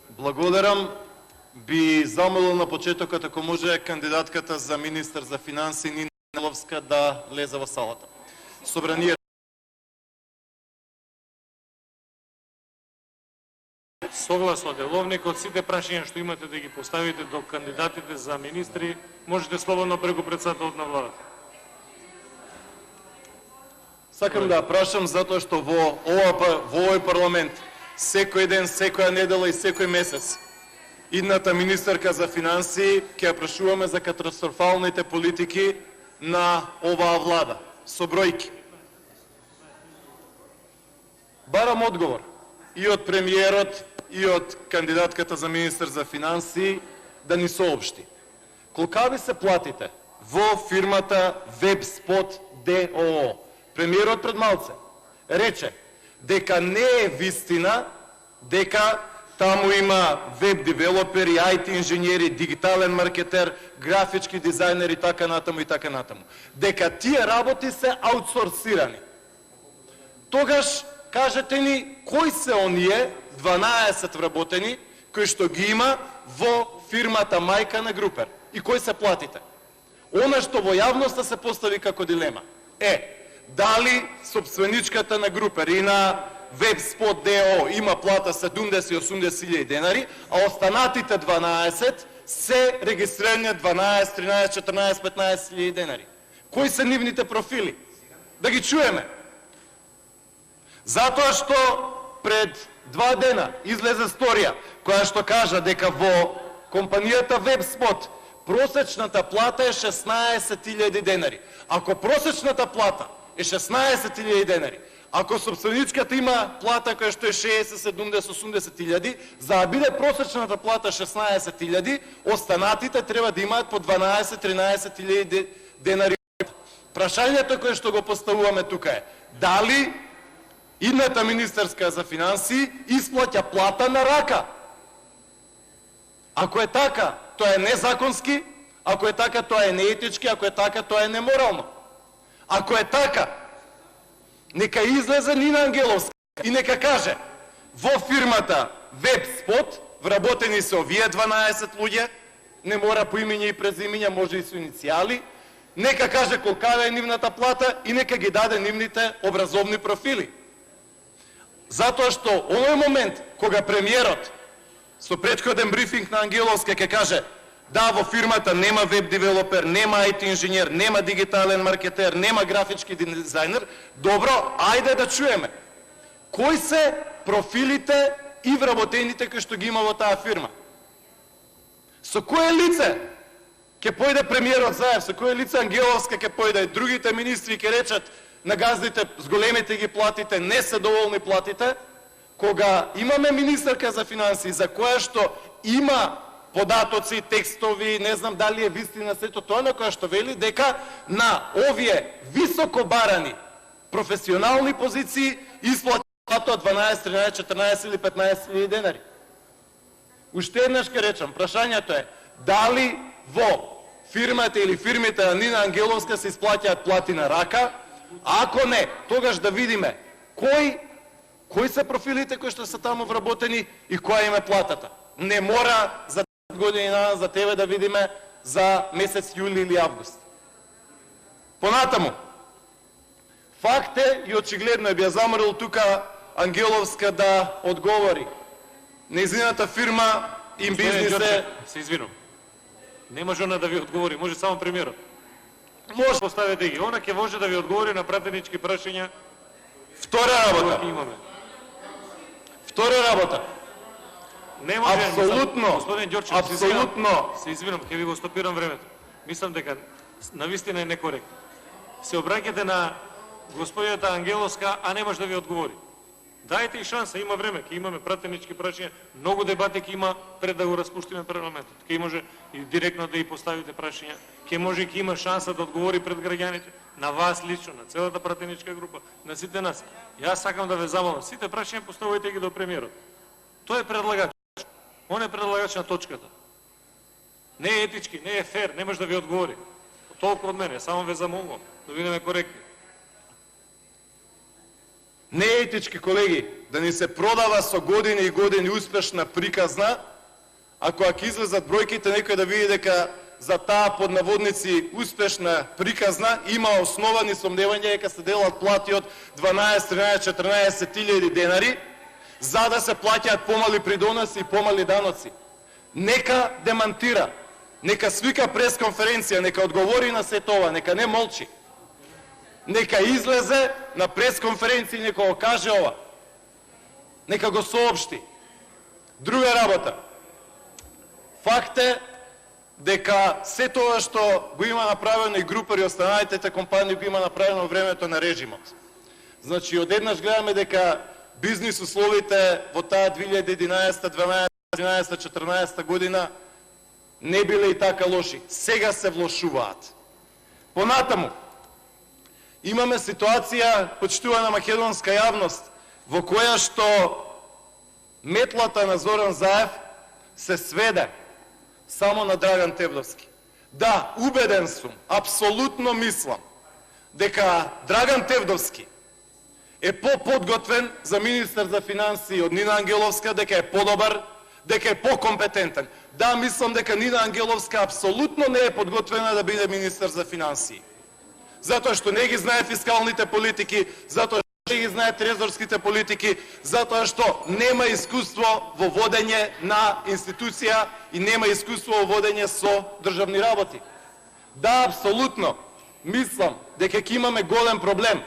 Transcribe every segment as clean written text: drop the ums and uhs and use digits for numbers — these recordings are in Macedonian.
Благодарам. Би замолил на почетокот, ако може, кандидатката за министар за финансии Нина Ангеловска да лезе во салата. Собрание. Согласно деловникот, сите прашања што имате да ги поставите до кандидатите за министри, можете слободно преку председателот на владата. Сакам да прашам затоа што во овој парламент секој ден, секоја недела и секој месец идната министерка за финансии ќе ја прашуваме за катастрофалните политики на оваа влада со бројки. Барам одговор и од премиерот и од кандидатката за министер за финансии да ни соопшти колкави се платите во фирмата WebSpot ДОО. Премиерот пред малце рече дека не е вистина дека таму има веб девелопери, IT инженери, дигитален маркетер, графички дизајнери, така натаму и така натаму. Дека тие работи се аутсорсирани. Тогаш кажете ни кои се оние 12 вработени кои што ги има во фирмата мајка на Групер и кои се платите. Она што во јавноста се постави како дилема е дали собственичката на Групер и на WebSpot ДО има плата 70-80 денари, а останатите 12 се регистрирани 12, 13, 14, 15 денари. Кои се нивните профили? Да ги чуеме. Затоа што пред 2 дена излезе сторија која што кажа дека во компанијата WebSpot просечната плата е 16.000 денари. Ако просечната плата е 16.000 денари, ако собственичката има плата која што е 60, 70, 80.000, за да биде просечната плата 16.000, останатите треба да имаат по 12-13.000 денари. Прашањето кое што го поставуваме тука е дали идната министерска за финансии исплаќа плата на рака. Ако е така, тоа е незаконски, ако е така, тоа е неетички, ако е така, тоа е неморално. Ако е така, нека излезе Нина Ангеловска и нека каже во фирмата WebSpot вработени се овие 12 луѓе, не мора по имење и презимење, може и со иницијали, нека каже колкава е нивната плата и нека ги даде нивните образовни профили. Затоа што овој момент кога премиерот со претходен брифинг на Ангеловска ќе каже да, во фирмата нема веб девелопер, нема IT инженер, нема дигитален маркетер, нема графички дизајнер, добро, ајде да чуеме. Кои се профилите и вработените кои што ги има во таа фирма? Со кое лице ќе појде премиерот Заев, со кое лице Ангеловска ќе појде, другите министри ќе речат на газдите, с големите ги платите, не се доволни платите, кога имаме министерка за финансии, за која што има податоци, текстови, не знам дали е вистина сето тоа, на која што вели дека на овие високо барани професионални позиции исплата од 12, 13, 14 или 15 денари. Уште еднаш ке речам, прашањето е дали во фирмата или фирмите на Нина Ангеловска се исплаќаат плати на рака, а ако не, тогаш да видиме кои се профилите кои што се таму вработени и која им е платата. Не мора за години за тебе да видиме за месец јули или август. Понатаму, факт е и очигледно е, би ја заморил тука Ангеловска да одговори. Нејзината фирма им бизнис е... Се извинувам. Не може она да ви одговори, може само премиерот. Може. Поставете ги. Она ќе може да ви одговори на пратенички прашања. Втора работа. Втора работа. Не може, апсолутно, господин Ѓорчев, апсолутно. Се извинам, ќе ви го стопирам времето. Мислам дека навистина е некоректно. Се обраќате на господината Ангеловска, а не може да ви одговори. Дајте и шанса, има време, ќе имаме пратенички прашања, многу дебати ќе има пред да го распуштиме парламентот. Ќе може и директно да и поставите прашања, ќе може и ќе има шанса да одговори пред граѓаните, на вас лично, на целата пратеничка група, на сите нас. Јас сакам да ве замолам, сите прашања поставувајте ги до премиерот. Тој е предлагач. Он е предлагач на точката. Не е етички, не е фер, не може да ви одговори. Толку од мене, само ве замолувам, да бидеме коректни. Не е етички, колеги, да ни се продава со години и години успешна приказна, ако излезат бројките, некој да види дека за таа под наводници успешна приказна има основани сомневања дека се делат плати од 12, 13, 14 илјади денари, за да се плаќаат помали придоноси и помали даноци. Нека демантира, нека свика пресконференција, нека одговори на сето ова, нека не молчи. Нека излезе на пресконференција и нека го каже ова. Нека го соопшти. Друга работа. Факт е дека се тоа што го има направено и Групер и останалите компании го има направено во времето на режимот. Значи, одеднаш гледаме дека бизнис условите во таа 2011, 12, 13, 14 година не биле и така лоши. Сега се влошуваат. Понатаму, имаме ситуација, почитувана македонска јавност, во која што метлата на Зоран Заев се сведе само на Драган Тевдовски. Да, убеден сум, апсолутно мислам, дека Драган Тевдовски е по-подготвен за министер за финансии од Нина Ангеловска, дека е подобар, дека е по-компетентен. Да, мислам дека Нина Ангеловска апсолутно не е подготвена да биде министер за финансии. Затоа што не ги знае фискалните политики, затоа што не ги знае трезорските политики, затоа што нема искуство во водење на институција и нема искуство во водење со државни работи. Да, апсолутно, мислам дека ќе имаме голем проблем,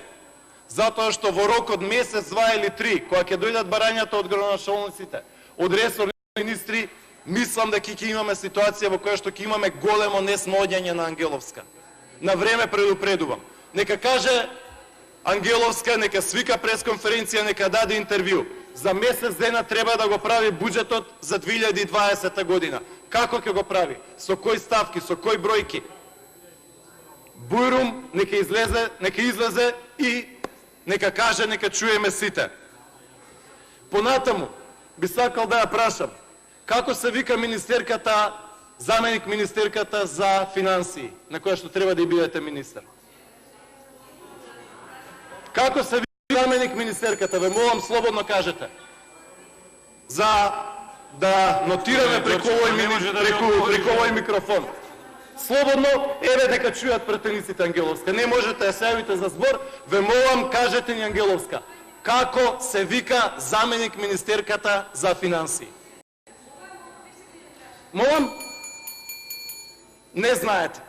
затоа што во рок од месец, 2 или 3, кога ќе дојдат барањата од градоначалниците, од ресорни министри, мислам дека ќе имаме ситуација во која што ќе имаме големо несмоѓање на Ангеловска. На време предупредувам. Нека каже Ангеловска, нека свика пресконференција, нека даде интервју. За месец дена треба да го прави буџетот за 2020 година. Како ќе го прави? Со кои ставки, со кои бројки? Бујрум нека излезе и нека каже, нека чуеме сите. Понатаму, би сакал да ја прашам, како се вика министерката, заменик министерката за финансии, на која што треба да и бидете министер? Како се вика заменик министерката? Ве молам, слободно кажете. За да нотираме преку овој микрофон. Слободно, еве дека чујат пратениците Ангеловска. Не можете да се јавите за збор, ве молам, кажете ни Ангеловска. Како се вика заменик министерката за финансии? Молам? Не знаете.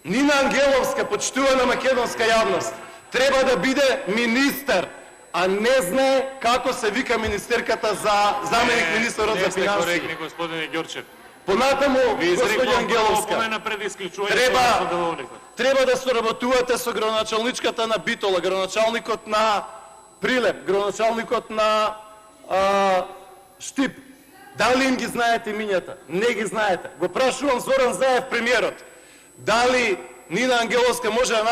Нина Ангеловска, почитувана македонска јавност, треба да биде министер, а не знае како се вика министерката за заменик министерот за финансии. Не сте коректни, господине Ѓорчев. Понатаму, господи Ангеловска, треба да соработувате со градоначалничката на Битола, градоначалникот на Прилеп, градоначалникот на Штип. Дали им ги знаете имињата? Не ги знаете. Го прашувам Зоран Заев, премиерот. Дали Нина Ангеловска може да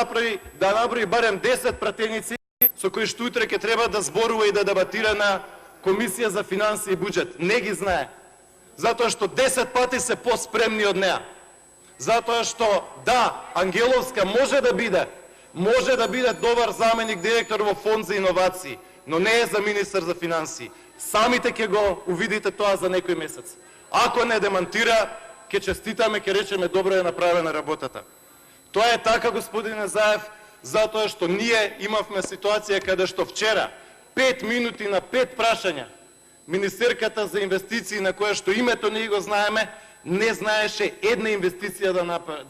наброи барем 10 пратеници со кои што утре ќе треба да зборува и да дебатира на Комисија за финансии и буџет? Не ги знае. Затоа што 10 пати се поспремни од неа. Затоа што, да, Ангеловска може да биде добар заменик директор во фонд за иновации, но не е за министер за финансии. Самите ќе го увидите тоа за некој месец. Ако не демантира, ќе честитаме, ќе речеме добро е направена работата. Тоа е така, господине Заев, затоа што ние имавме ситуација каде што вчера 5 минути на 5 прашања министерката за инвестиции, на која што името не го знаеме, не знаеше една инвестиција да направи.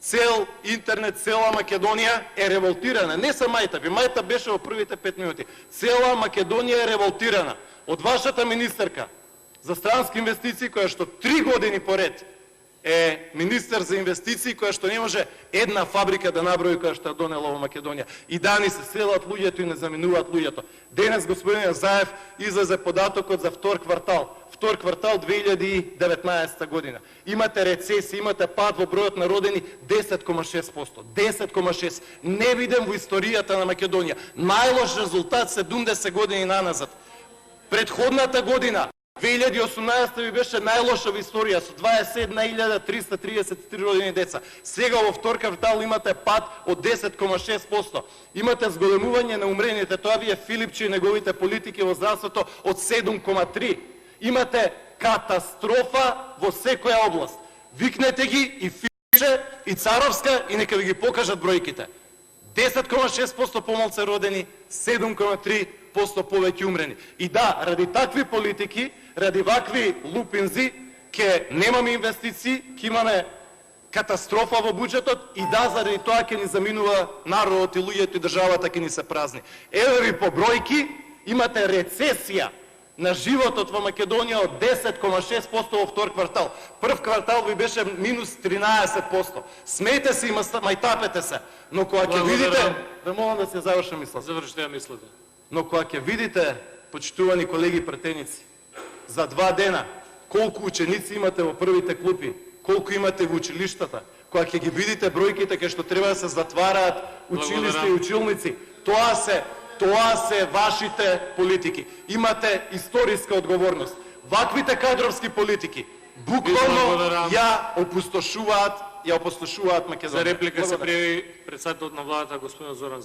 Цел интернет, цела Македонија е револтирана. Не са Мајтап. Мајтап беше во првите 5 минути. Цела Македонија е револтирана. Од вашата министерка за странски инвестиции, која што 3 години поред е министер за инвестиции, која што не може една фабрика да наброи која што донела во Македонија. И дани се селат луѓето и не заменуваат луѓето. Денес, господин Заев, излезе податокот за втор квартал 2019 година. Имате рецесија, имате пад во бројот на родени 10,6%. 10,6%. Не виден во историјата на Македонија. Најлош резултат 70 години наназад. Предходната година 2018 ви беше најлоша во историја со 27.333 родени деца. Сега во втор квартал имате пад од 10,6%. Имате зголемување на умрените, тоа ви е Филипче и неговите политики во здравството од 7,3. Имате катастрофа во секоја област. Викнете ги и Филипче и Царовска и нека ви ги покажат бројките. 10,6% помалце родени, 7,3% повеќе умрени. И да, ради такви политики, ради вакви лупинзи, ќе немаме инвестиции, ќе имаме катастрофа во буџетот и да, заради тоа ќе ни заминува народот и луѓето и државата ќе ни се празни. Еве ви по бројки, имате рецесија на животот во Македонија од 10,6% во втор квартал. Прв квартал ви беше минус 13%. Смејте се и мајтапете се, но кога ќе видите, да молам да се завршам мислата. Завршите ја мислата. Но кога ќе видите, почитувани колеги пратеници, за 2 дена колку ученици имате во првите клупи, колку имате во училиштата, кога ќе ги видите бројките кај што треба да се затвараат училишта и училници, тоа се вашите политики. Имате историска одговорност. Ваквите кадровски политики буквално ја опустошуваат Македонија. За реплика се пријави претседателот на владата господин Зоран Зајев.